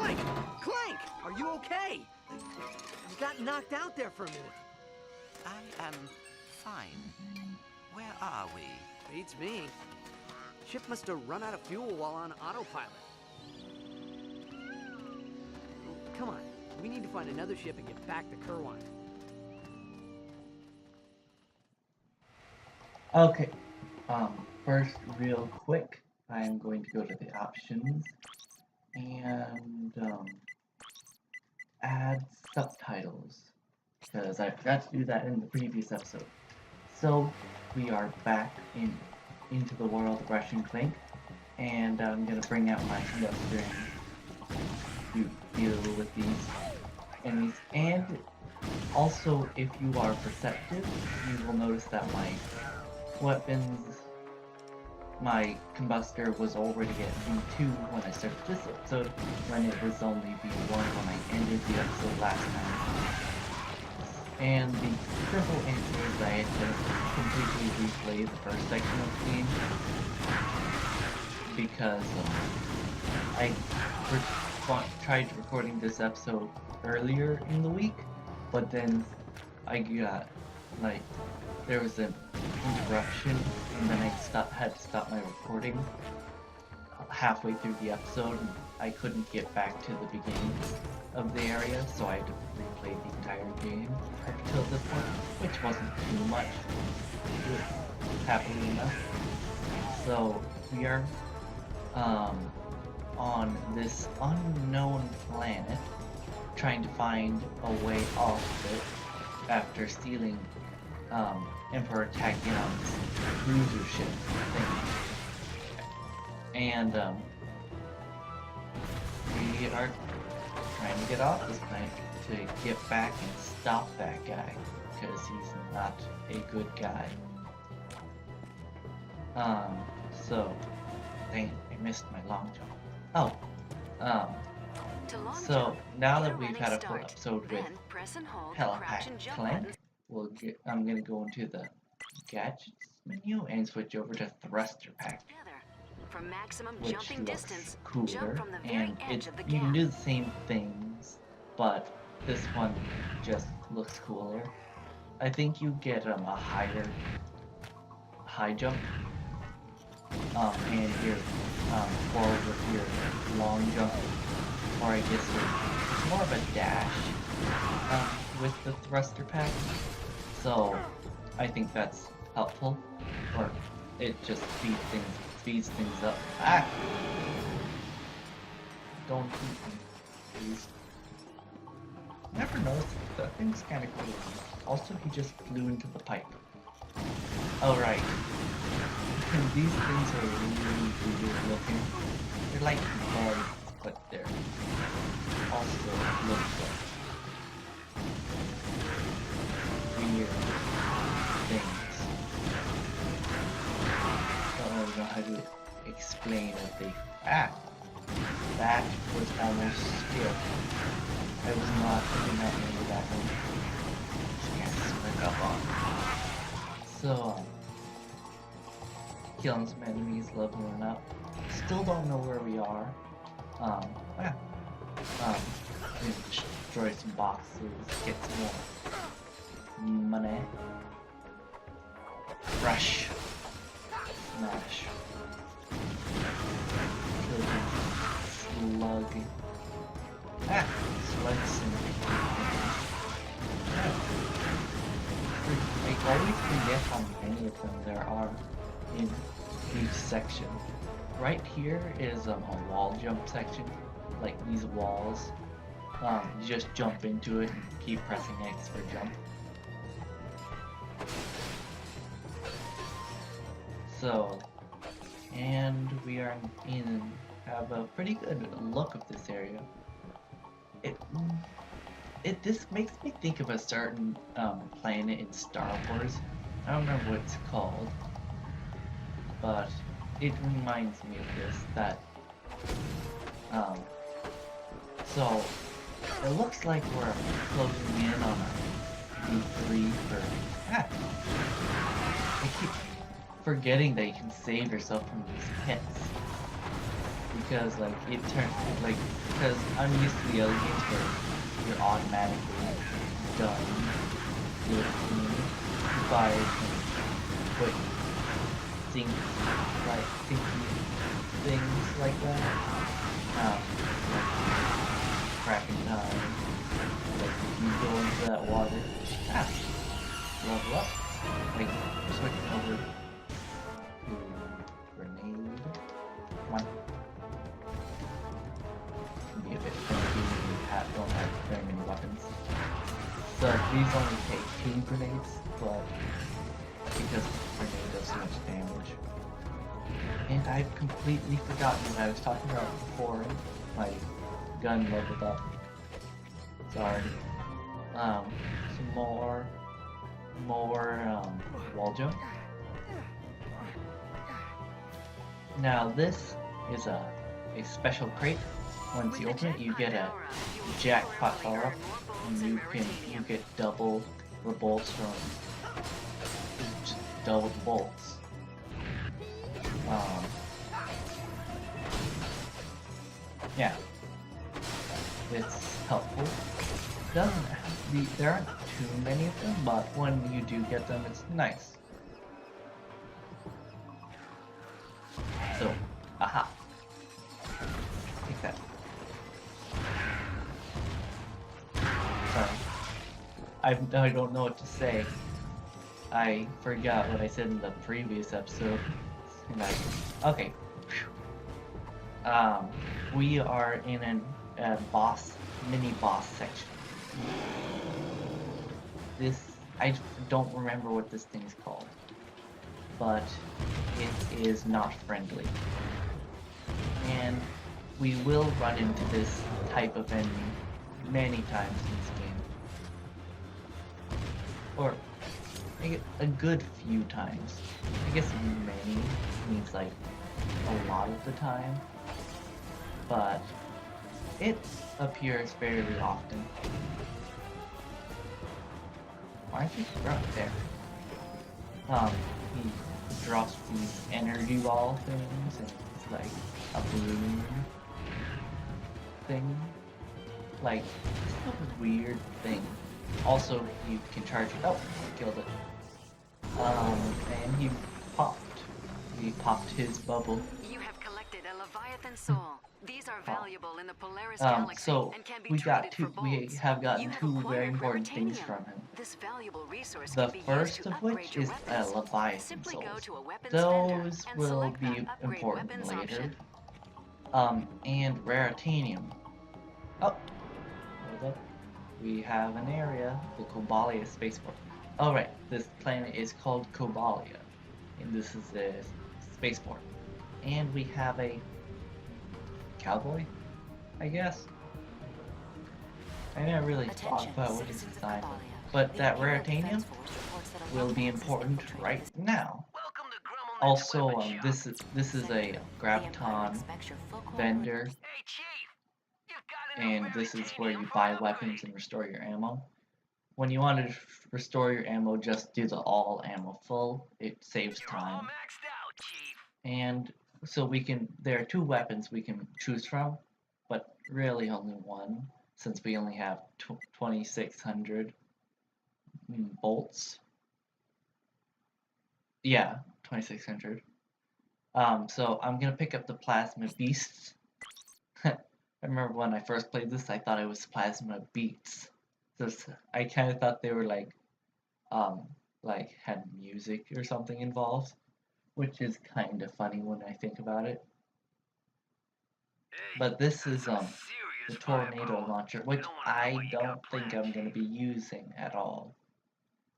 Clank! Clank! Are you okay? You got knocked out there for a minute. I am fine. Where are we? Beats me. Ship must have run out of fuel while on autopilot. Come on, we need to find another ship and get back to Kerwan. Okay, first, real quick, I'm going to go to the options and add subtitles, because I forgot to do that in the previous episode. So we are back into the world of Ratchet and Clank, and I'm gonna bring out my industrial to deal with these enemies. And also, if you are perceptive, you will notice that my weapons, my combustor was already at V2 when I started this episode, when it was only V1 when I ended the episode last time. And the simple answer is I had to completely replay the first section of the game because I tried recording this episode earlier in the week, but then I got, like, there was an interruption, and then I had to stop my recording halfway through the episode, and I couldn't get back to the beginning of the area, so I had to replay the entire game up until this point, which wasn't too much, happily enough. So we are on this unknown planet, trying to find a way off of it after stealing Emperor Tachyon's cruiser ship thing. And we are trying to get off this planet to get back and stop that guy, because he's not a good guy. So dang, I missed my long jump. So now that we've had a full episode with Clank, I'm gonna go into the gadgets menu and switch over to thruster pack, which looks cooler, and you can do the same things, but this one just looks cooler. I think you get a higher high jump, and your forward with your long jump, or I guess it's more of a dash with the thruster pack. So I think that's helpful, or it just speeds things up. Ah! Don't shoot me, please. Never noticed that thing's kinda cool. Also, he just flew into the pipe. Oh right. And these things are really weird looking. They're like bugs, but they're also look like weird things. I don't know how to explain what they... Ah! That was almost skill. I did not remember that one. Yes, snuck up on. So, killing some enemies, leveling up. Still don't know where we are. Destroy some boxes, get some more money. Rush. Smash. Kill the slug. Ah! Slugs and... I always forget how many of them there are in each section. Right here is a wall jump section, like these walls. You just jump into it and keep pressing X for jump. So, and we are have a pretty good look of this area. This makes me think of a certain planet in Star Wars. I don't remember what it's called, but it reminds me of this. That so it looks like we're closing in on a V3 for... I keep forgetting that you can save yourself from these pits. because like it turned like because I'm used to the other games where you're automatically done with by quick sync like syncing things like that. Like cracking time. Like if you go into that water, level up. Like switch over to grenade. Come on. Can be a bit funky when you don't have very many weapons. So these only take 2 grenades, but because grenade does so much damage. And I've completely forgotten what I was talking about before my gun leveled up. Sorry. Some more wall jump. Now this is a special crate. Once you open it, you get a jackpot power up, and you get double the bolts from just double the bolts. Yeah, it's helpful. There aren't too many of them, but when you do get them, it's nice. So, aha. Take that. Sorry. I don't know what to say. I forgot what I said in the previous episode. Okay. We are in a mini boss section. I don't remember what this thing is called, but it is not friendly. And we will run into this type of enemy many times in this game. Or a good few times. I guess many means like a lot of the time, but it appears very often. Why is he right there? He drops these energy ball things, and it's like a balloon thing. Like, it's a weird thing. Also, you can charge it. Oh, killed it. And he popped. He popped his bubble. You have collected a Leviathan soul. These are valuable in the Polaris galaxy so and can be we traded for have gotten You have 2 very acquired important things Raritanium. from him. This valuable resource The can be used first to of upgrade which your is weapons. Leviathan Simply souls. go to a weapons Those vendor and will select be that upgrade important weapons later. option. And Raritanium. Oh, hold up. We have an area, the Cobalia spaceport. Oh right, this planet is called Cobalia, and this is the spaceport. And we have a cowboy, I guess. I never really thought about what his design was, but that Raritanium will be important right now. Also, this is a Graviton vendor, and this is where you buy weapons and restore your ammo. When you want to restore your ammo, just do the all ammo full. It saves time. And so there are 2 weapons we can choose from, but really only one, since we only have 2,600 bolts. Yeah, 2,600. So I'm gonna pick up the Plasma Beasts. I remember when I first played this, I thought it was Plasma Beats. So I kind of thought they were like had music or something involved, which is kind of funny when I think about it. But this is the tornado launcher, which I don't think I'm gonna be using at all.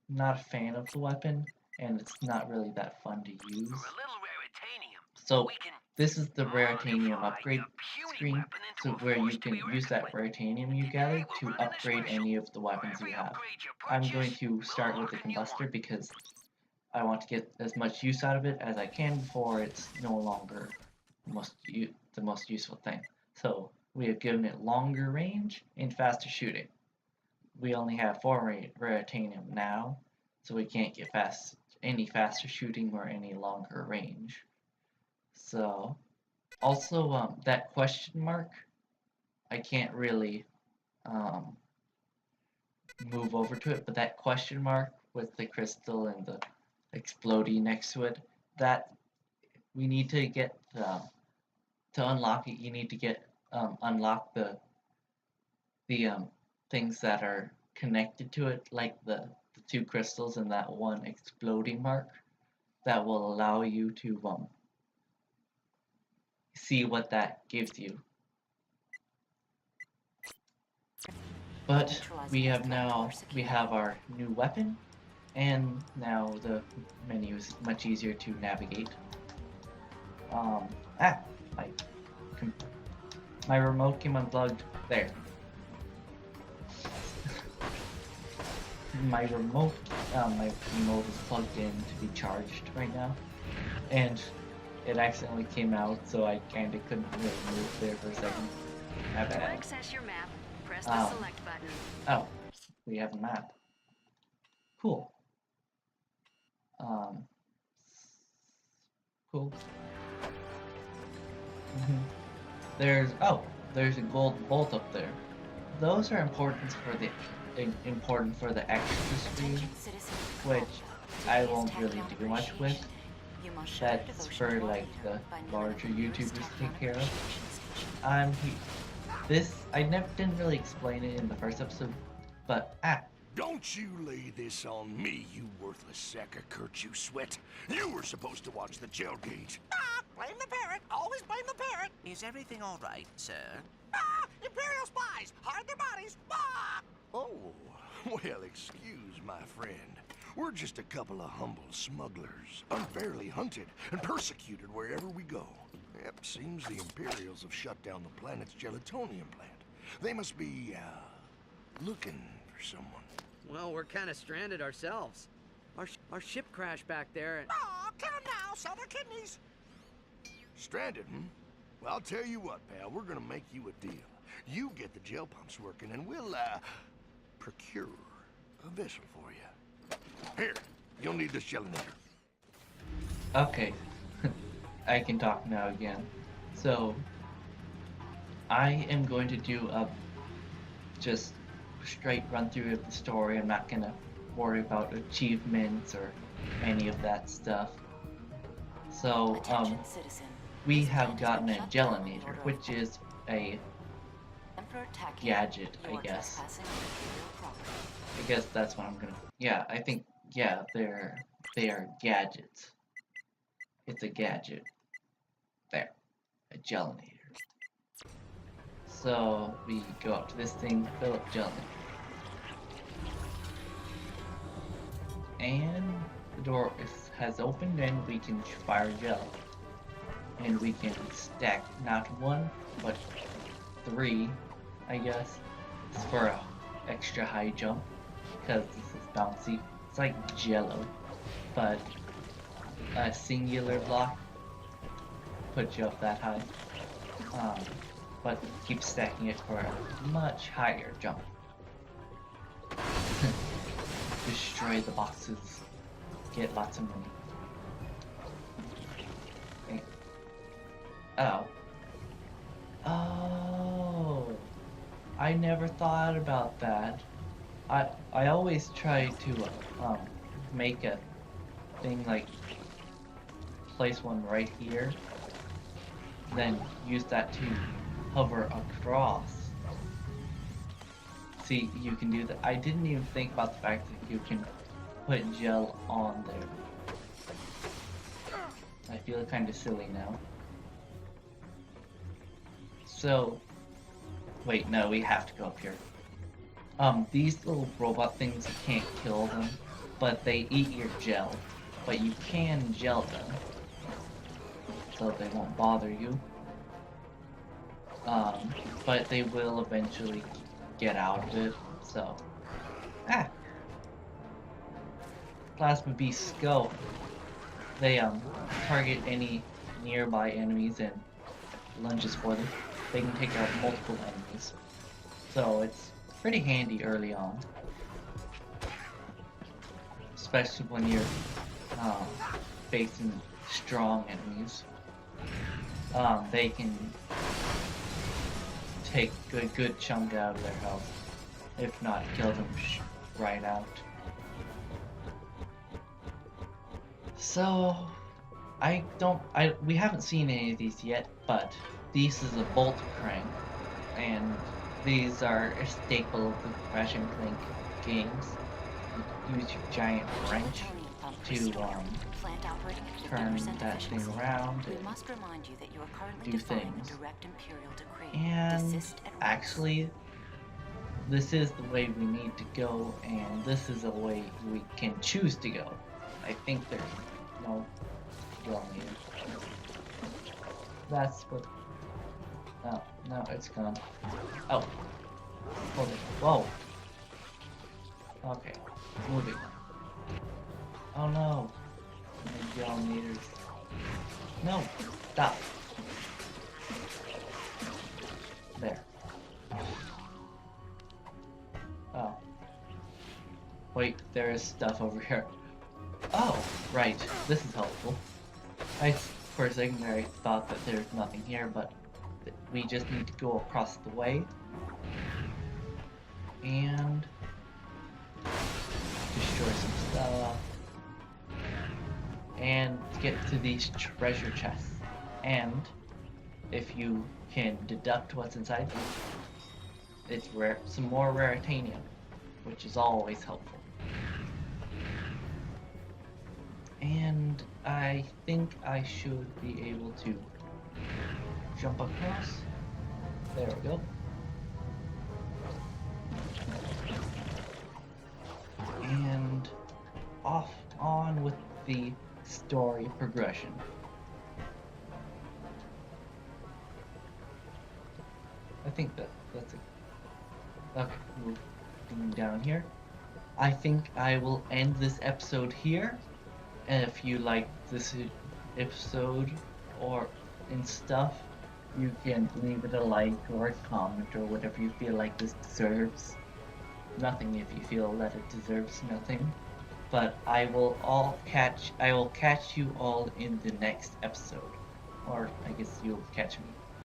I'm not a fan of the weapon, and it's not really that fun to use. So this is the Raritanium upgrade screen, so where you can use that Raritanium you gathered to upgrade any of the weapons you have. I'm going to start with the Combustor because I want to get as much use out of it as I can before it's no longer the most useful thing. So we have given it longer range and faster shooting. We only have 4 Raritanium now, so we can't get any faster shooting or any longer range. So Also, that question mark, I can't really um, move over to it, but that question mark with the crystal and the exploding next to it, that we need to get to unlock it. You need to get unlock the things that are connected to it, like the two crystals and that one exploding mark, that will allow you to see what that gives you. But we have our new weapon, and now the menu is much easier to navigate. Um, ah, my my remote came unplugged. There. My remote is plugged in to be charged right now, and it accidentally came out, so I kinda couldn't really move there for a second. My To bad. access your map, press the select button. Oh, we have a map. Cool. Um, cool. There's a gold bolt up there. Those are important for the extra screen, which I won't really do much with. That's for like the larger YouTubers to take care of. Didn't really explain it in the first episode, but Don't you lay this on me, you worthless sack of Kurt, you sweat. You were supposed to watch the jail gate. Blame the parrot. Always blame the parrot. Is everything all right, sir? Imperial spies. Hide their bodies. Oh, well, excuse my friend. We're just a couple of humble smugglers, unfairly hunted and persecuted wherever we go. Yep, seems the Imperials have shut down the planet's gelatonium plant. They must be, looking for someone. Well, we're kind of stranded ourselves. Our ship crashed back there. Kill them now. Sell their kidneys. Stranded, hmm? Well, I'll tell you what, pal. We're gonna make you a deal. You get the gel pumps working, and we'll, procure a vessel for you. Here, you'll need this gelinator. okay. I can talk now again. So, I am going to do a just straight run through of the story. I'm not gonna worry about achievements or any of that stuff. So, we have gotten a gelinator, which is a gadget, I guess. I guess that's what I'm gonna. Yeah, I think. Yeah, they are gadgets. It's a gadget. There, a gelinator. So we go up to this thing, fill up gelinator, and the door has opened, and we can fire gel. And we can stack not one, but 3, I guess. It's for a extra high jump, because this is bouncy. It's like Jello, but a singular block puts you up that high. But keep stacking it for a much higher jump. Destroy the boxes. Get lots of money. Oh. Oh. I never thought about that. I always try to make a thing like place one right here, then use that to hover across. See, you can do that. I didn't even think about the fact that you can put gel on there. I feel kind of silly now. So, wait, no, we have to go up here. These little robot things, you can't kill them, but they eat your gel. But you can gel them, so they won't bother you. But they will eventually get out of it, so... Plasma beasts go. They, target any nearby enemies and lunges for them. They can take out multiple enemies. So it's pretty handy early on. Especially when you're, facing strong enemies. they can take a good chunk out of their health. If not, kill them right out. So, we haven't seen any of these yet, but this is a bolt crank, and these are a staple of the Ratchet and Clank games. You use your giant wrench to turn that thing around and do things. And actually, this is the way we need to go, and this is a way we can choose to go. I think there's no wrong here. That's what... Oh, no, it's gone. Oh. Hold it. Whoa. Okay. Moving. Oh no. Maybe all meters. No. Stop. There. Oh. Wait, there is stuff over here. Oh, right. This is helpful. For a second there, I thought that there's nothing here, but we just need to go across the way and destroy some stuff and get to these treasure chests. And if you can deduct what's inside them, it's rare, some more raritanium, which is always helpful. And I think I should be able to jump across. There we go. And on with the story progression. I think that's it. Okay, moving down here. I think I will end this episode here. And if you like this episode and stuff, you can leave it a like or a comment or whatever you feel like this deserves. Nothing if you feel that it deserves nothing. But I will catch you all in the next episode. Or I guess you'll catch me.